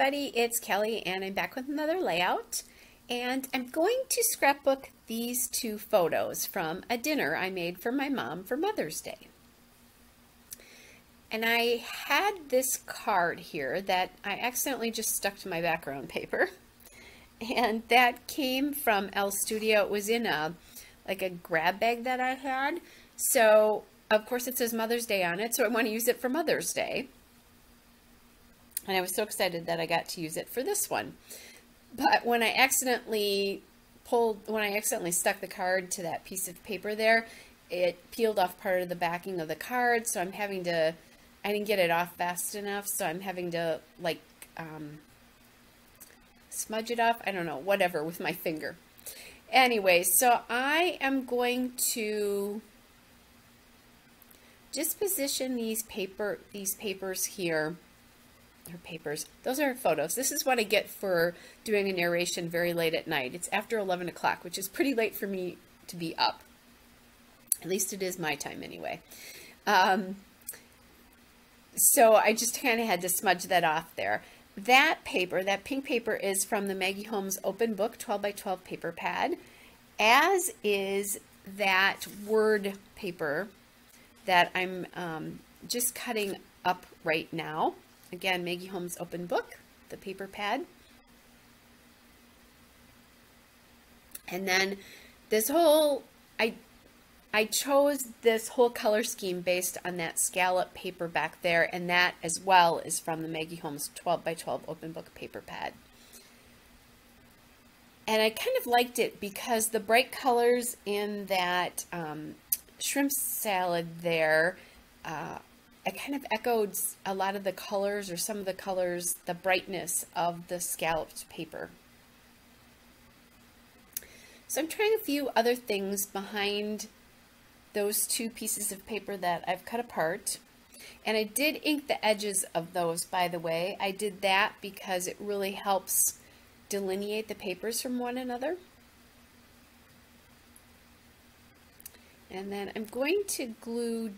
everybody, it's Kelly and I'm back with another layout, and I'm going to scrapbook these two photos from a dinner I made for my mom for Mother's Day. And I had this card here that I accidentally just stuck to my background paper, and that came from El Studio. It was in a grab bag that I had, so of course it says Mother's Day on it, so I want to use it for Mother's Day. And I was so excited that I got to use it for this one. But when I accidentally stuck the card to that piece of paper there, it peeled off part of the backing of the card. So I didn't get it off fast enough. So I'm having to smudge it off. I don't know, whatever, with my finger. Anyway, so I am going to just position these papers here. Those are photos. This is what I get for doing a narration very late at night. It's after 11 o'clock, which is pretty late for me to be up. At least it is my time anyway. So I just kind of had to smudge that off there. That paper, that pink paper, is from the Maggie Holmes Open Book 12 by 12 paper pad, as is that word paper that I'm just cutting up right now. Again, Maggie Holmes Open Book, the paper pad. And then this whole, I chose this whole color scheme based on that scallop paper back there, and that as well is from the Maggie Holmes 12 by 12 Open Book paper pad. And I kind of liked it because the bright colors in that shrimp salad there, it kind of echoed a lot of the colors, or some of the colors, the brightness of the scalloped paper. So I'm trying a few other things behind those two pieces of paper that I've cut apart. And I did ink the edges of those, by the way. I did that because it really helps delineate the papers from one another. And then I'm going to glue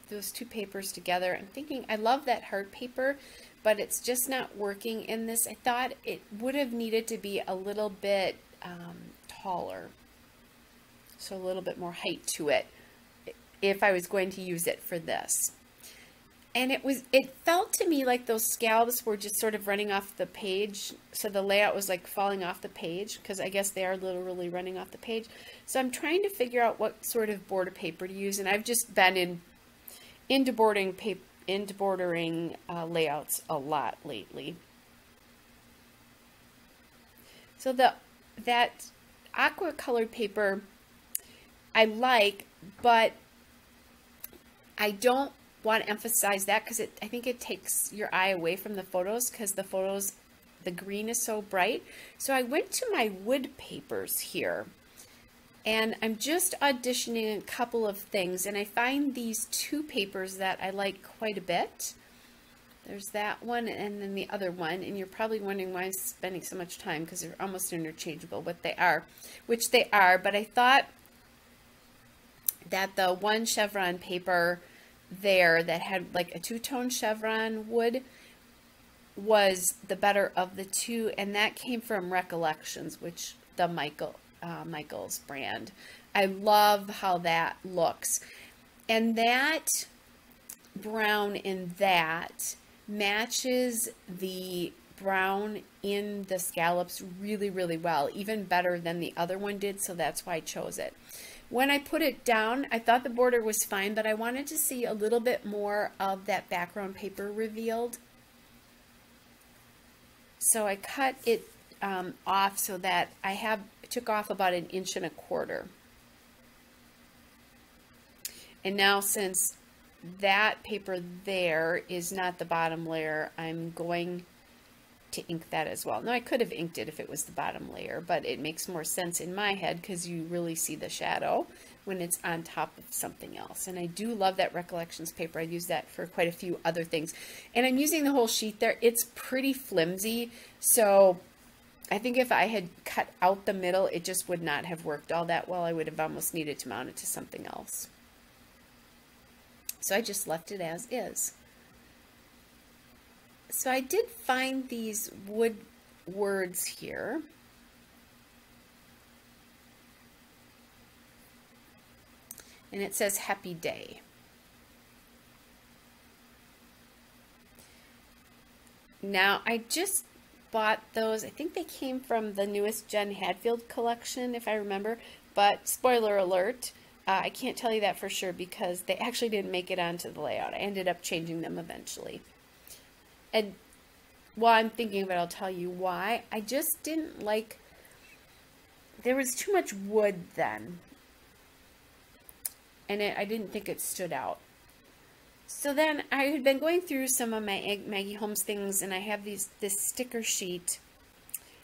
those two papers together. I'm thinking, I love that heart paper, but it's just not working in this. I thought it would have needed to be a little bit taller, so a little bit more height to it if I was going to use it for this. And it felt to me like those scallops were just sort of running off the page, so the layout was like falling off the page, because I guess they are literally running off the page. So I'm trying to figure out what sort of border paper to use, and I've just been into bordering layouts a lot lately. So that aqua colored paper I like, but I don't want to emphasize that because I think it takes your eye away from the photos, because the green is so bright. So I went to my wood papers here, and I'm just auditioning a couple of things, and I find these two papers that I like quite a bit. There's that one and then the other one, and you're probably wondering why I'm spending so much time, because they're almost interchangeable, which they are, but I thought that the one chevron paper there that had like a two-tone chevron wood was the better of the two, and that came from Recollections, which the Michael's brand. I love how that looks, and that brown in that matches the brown in the scallops really, really well, even better than the other one did, so that's why I chose it. When I put it down, I thought the border was fine, but I wanted to see a little bit more of that background paper revealed. So I cut it off so that I took off about 1.25 inches. And now, since that paper there is not the bottom layer, I'm going to ink that as well. Now, I could have inked it if it was the bottom layer, but it makes more sense in my head because you really see the shadow when it's on top of something else. And I do love that Recollections paper. I use that for quite a few other things. And I'm using the whole sheet there. It's pretty flimsy, so I think if I had cut out the middle, it just would not have worked all that well. I would have almost needed to mount it to something else. So I just left it as is. So I did find these wood words here. And it says happy day. Now, I just bought those. I think they came from the newest Jen Hadfield collection, if I remember. But spoiler alert, I can't tell you that for sure because they actually didn't make it onto the layout. I ended up changing them eventually. And while I'm thinking of it, I'll tell you why. I just didn't like, there was too much wood then. And I didn't think it stood out. So then I had been going through some of my Maggie Holmes things, and I have this sticker sheet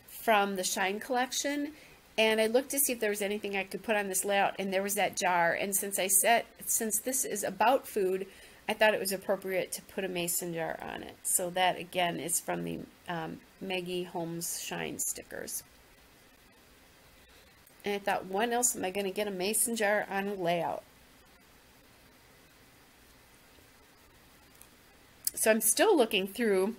from the Shine collection, and I looked to see if there was anything I could put on this layout, and there was that jar. And since this is about food, I thought it was appropriate to put a mason jar on it. So that again is from the Maggie Holmes Shine stickers. And I thought, when else am I going to get a mason jar on a layout? So I'm still looking through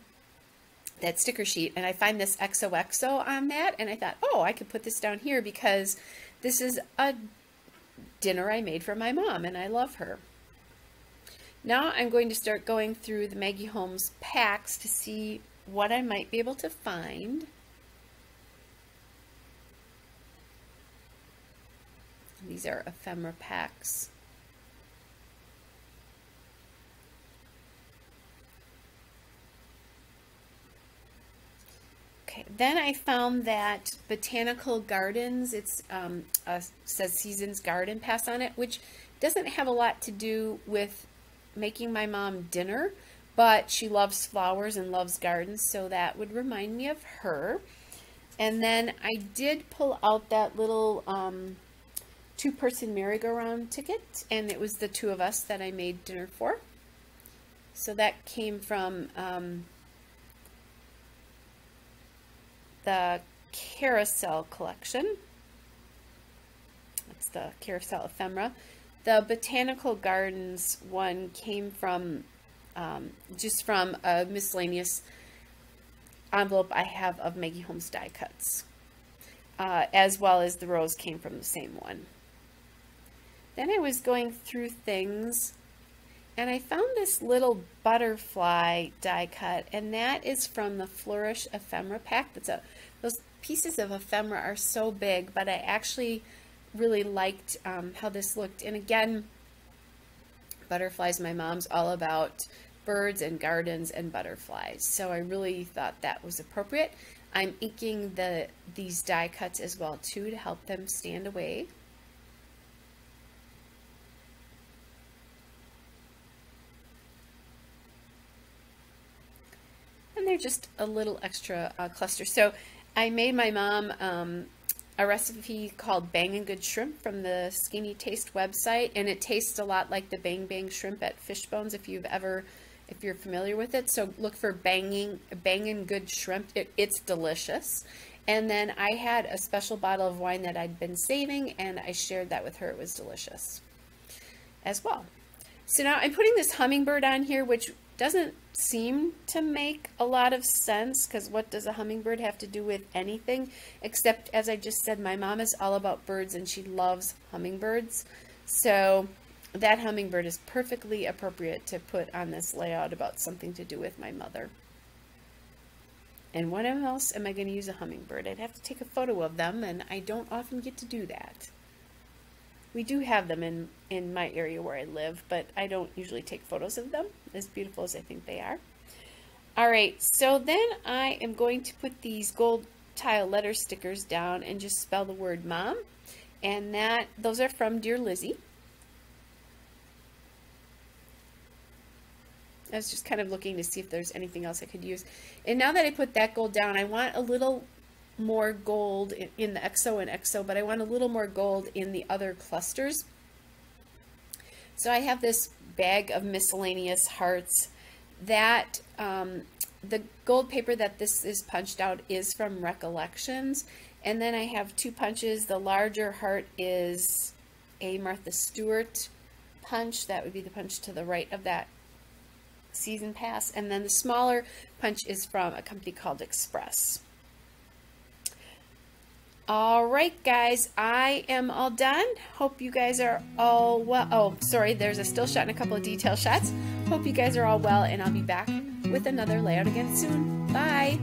that sticker sheet, and I find this XOXO on that, and I thought, oh, I could put this down here because this is a dinner I made for my mom, and I love her. Now I'm going to start going through the Maggie Holmes packs to see what I might be able to find. These are ephemera packs. Then I found that Botanical Gardens, it's says Seasons Garden Pass on it, which doesn't have a lot to do with making my mom dinner, but she loves flowers and loves gardens, so that would remind me of her. And then I did pull out that little two-person merry-go-round ticket, and it was the two of us that I made dinner for. So that came from the Carousel collection. That's the Carousel ephemera. The Botanical Gardens one came from just from a miscellaneous envelope I have of Maggie Holmes die cuts, as well as the rose came from the same one. Then I was going through things, and I found this little butterfly die cut, and that is from the Flourish ephemera pack. Those pieces of ephemera are so big, but I actually really liked how this looked. And again, butterflies, my mom's all about birds and gardens and butterflies, so I really thought that was appropriate. I'm inking these die cuts as well too to help them stand away. And they're just a little extra cluster. So I made my mom a recipe called Bang and Good Shrimp from the Skinny Taste website, and it tastes a lot like the Bang Bang shrimp at Fishbones if you're familiar with it. So look for Bang and Good Shrimp. It's delicious. And then I had a special bottle of wine that I'd been saving, and I shared that with her. It was delicious as well. So now I'm putting this hummingbird on here, which doesn't seem to make a lot of sense, because what does a hummingbird have to do with anything? Except, as I just said, my mom is all about birds and she loves hummingbirds. So that hummingbird is perfectly appropriate to put on this layout about something to do with my mother. And when else am I going to use a hummingbird? I'd have to take a photo of them, and I don't often get to do that. We do have them in my area where I live, but I don't usually take photos of them, as beautiful as I think they are. All right, so then I am going to put these gold tile letter stickers down and just spell the word mom. And those are from Dear Lizzie. I was just kind of looking to see if there's anything else I could use. And now that I put that gold down, I want a little more gold in the XO and XO, but I want a little more gold in the other clusters. So I have this bag of miscellaneous hearts that the gold paper that this is punched out is from Recollections. And then I have two punches. The larger heart is a Martha Stewart punch. That would be the punch to the right of that season pass. And then the smaller punch is from a company called Express. All right, guys, I am all done. Hope you guys are all well. Oh, sorry, there's a still shot and a couple of detail shots. Hope you guys are all well, and I'll be back with another layout again soon. Bye.